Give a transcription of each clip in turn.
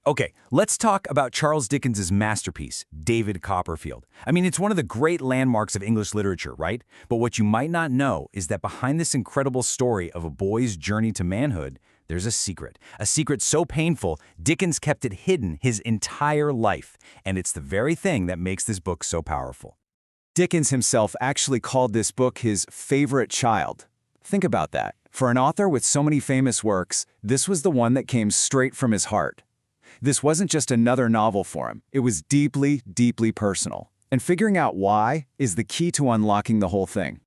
Okay, let's talk about Charles Dickens' masterpiece, David Copperfield. I mean, it's one of the great landmarks of English literature, right? But what you might not know is that behind this incredible story of a boy's journey to manhood, there's a secret so painful, Dickens kept it hidden his entire life. And it's the very thing that makes this book so powerful. Dickens himself actually called this book his favorite child. Think about that. For an author with so many famous works, this was the one that came straight from his heart. This wasn't just another novel for him. It was deeply, deeply personal. And figuring out why is the key to unlocking the whole thing.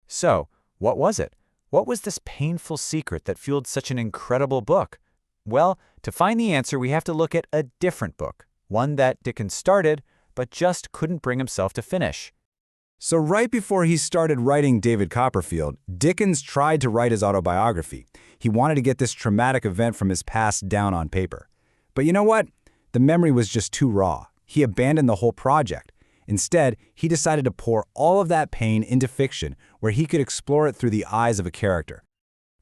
So, what was it? What was this painful secret that fueled such an incredible book? Well, to find the answer, we have to look at a different book, one that Dickens started, but just couldn't bring himself to finish. So right before he started writing David Copperfield, Dickens tried to write his autobiography. He wanted to get this traumatic event from his past down on paper. But you know what? The memory was just too raw. He abandoned the whole project. Instead, he decided to pour all of that pain into fiction, where he could explore it through the eyes of a character.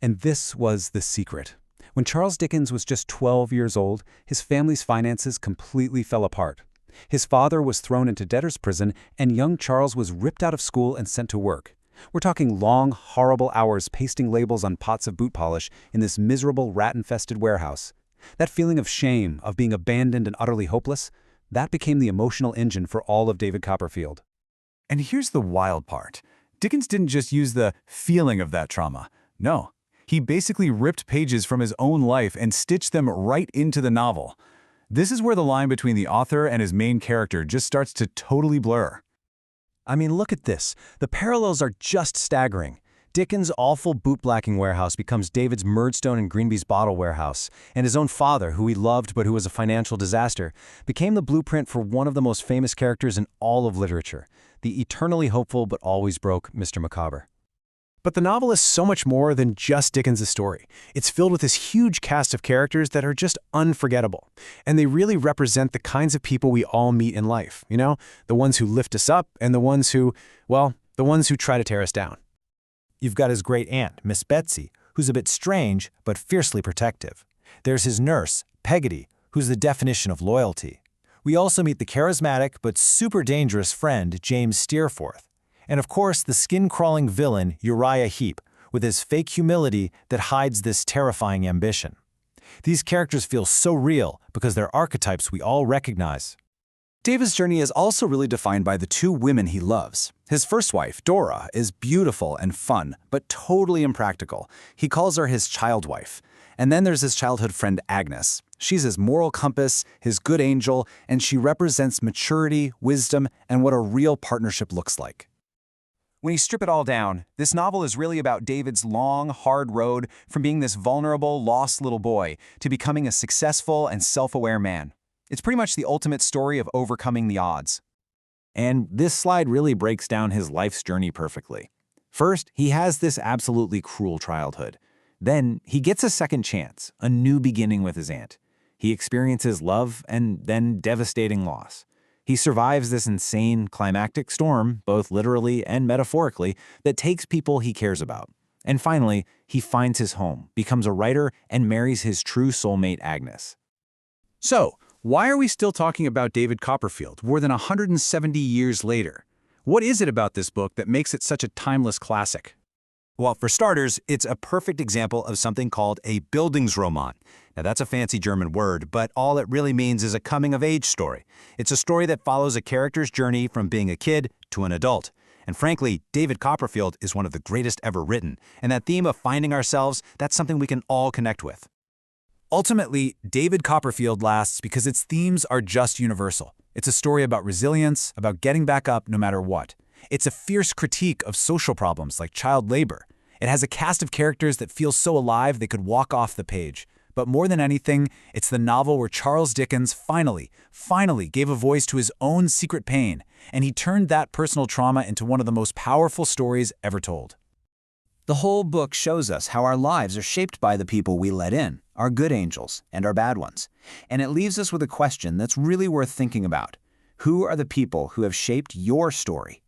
And this was the secret. When Charles Dickens was just 12 years old, his family's finances completely fell apart. His father was thrown into debtor's prison, and young Charles was ripped out of school and sent to work. We're talking long, horrible hours pasting labels on pots of boot polish in this miserable, rat-infested warehouse. That feeling of shame, of being abandoned and utterly hopeless, that became the emotional engine for all of David Copperfield. And here's the wild part. Dickens didn't just use the feeling of that trauma. No, he basically ripped pages from his own life and stitched them right into the novel. This is where the line between the author and his main character just starts to totally blur. I mean, look at this. The parallels are just staggering. Dickens' awful bootblacking warehouse becomes David's Murdstone and Greenby's bottle warehouse, and his own father, who he loved but who was a financial disaster, became the blueprint for one of the most famous characters in all of literature, the eternally hopeful but always broke Mr. Micawber. But the novel is so much more than just Dickens' story. It's filled with this huge cast of characters that are just unforgettable. And they really represent the kinds of people we all meet in life, you know? The ones who lift us up and the ones who, well, the ones who try to tear us down. You've got his great aunt, Miss Betsy, who's a bit strange but fiercely protective. There's his nurse, Peggotty, who's the definition of loyalty. We also meet the charismatic but super dangerous friend, James Steerforth. And of course, the skin-crawling villain, Uriah Heep, with his fake humility that hides this terrifying ambition. These characters feel so real because they're archetypes we all recognize. David's journey is also really defined by the two women he loves. His first wife, Dora, is beautiful and fun, but totally impractical. He calls her his child wife. And then there's his childhood friend, Agnes. She's his moral compass, his good angel, and she represents maturity, wisdom, and what a real partnership looks like. When you strip it all down, this novel is really about David's long, hard road from being this vulnerable, lost little boy to becoming a successful and self-aware man. It's pretty much the ultimate story of overcoming the odds. And this slide really breaks down his life's journey perfectly. First, he has this absolutely cruel childhood. Then, he gets a second chance, a new beginning with his aunt. He experiences love and then devastating loss. He survives this insane climactic storm, both literally and metaphorically, that takes people he cares about. And finally, he finds his home, becomes a writer, and marries his true soulmate, Agnes. So, why are we still talking about David Copperfield more than 170 years later? What is it about this book that makes it such a timeless classic? Well, for starters, it's a perfect example of something called a Bildungsroman. Now, that's a fancy German word, but all it really means is a coming-of-age story. It's a story that follows a character's journey from being a kid to an adult. And frankly, David Copperfield is one of the greatest ever written, and that theme of finding ourselves, that's something we can all connect with. Ultimately, David Copperfield lasts because its themes are just universal. It's a story about resilience, about getting back up no matter what. It's a fierce critique of social problems like child labor. It has a cast of characters that feel so alive they could walk off the page. But more than anything, it's the novel where Charles Dickens finally gave a voice to his own secret pain, and he turned that personal trauma into one of the most powerful stories ever told. The whole book shows us how our lives are shaped by the people we let in, our good angels and our bad ones. And it leaves us with a question that's really worth thinking about. Who are the people who have shaped your story?